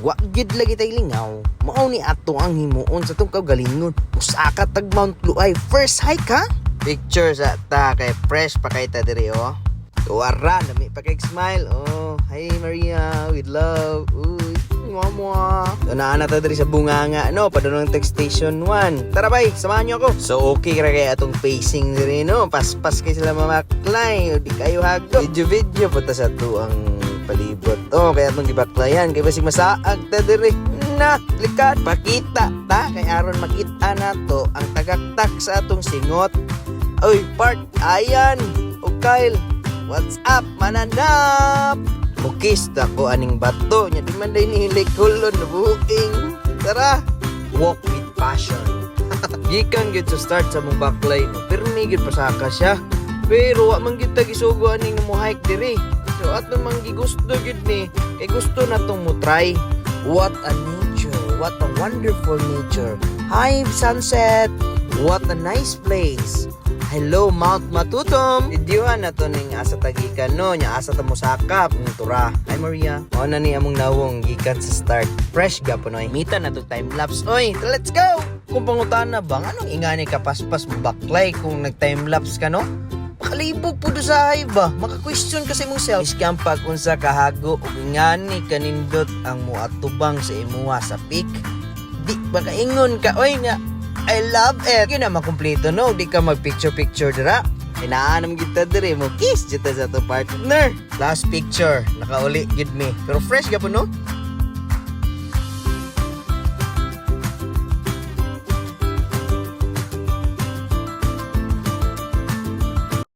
wa gid lagi tay lingaw. Mao ni ato ang himuon sa tong kaugalingon. Usa ka tag Mount Luay first hike ha. Picture sa ta kay fresh pa kay ta diri oh. Tuwara nami pa kay smile. Oh, hi Maria with love. Uy, mwa. Tunaan na ta diri sa bunganga no, padulong tag station 1. Tara bay, samahan niyo ako. So okay ra kay atong pacing diri no. Paspas kay sila mamaklay, o di kayo hago. Video punta sa tuang palibot. Oh, kaya itong gibaklayan. Kaya basig masaag ta diri. Na, likat. Pakita ta. Kay aron makita na to ang tagaktak sa atong singot. Oy, part. Ayan. O Kyle. What's up, mananap? Mukis ta ko aning bato. Nya di man day nihilik kulon na buking. Tara. Walk with passion. Gikan gid sa start sa mong baklay. No? Pirmi gid pasaka siya. Pero wa man gid ta gisugo aning mo hike diri. So at namang gigusto gid ni kay gusto na tong mo try. What a nature, what a wonderful nature. Hi sunset, what a nice place. Hello Mount Matutom. Idiwan na to ning asa tagikan no, nya asa ta mosakap ng tura. Hi Maria. Mao na ni among nawong gikan sa start. Fresh gaponoy. Mita na to time lapse. Oy, let's go. Kung pangutana ba anong ingani ka paspas mo baklay kung nag time lapse ka no? Makalibog po do sa ba? Maka-question kasi mong self. Iskang pag unsa kahago o ngani kanindot ang muatubang sa imuha sa peak. Di ba kaingon ka? Oy nga, I love it. Yun na makumpleto no? Di ka mag-picture-picture dira. Inaanam kita diri mo. Kiss dito sa to partner. Last picture. Nakauli gid me. Pero fresh ka po no?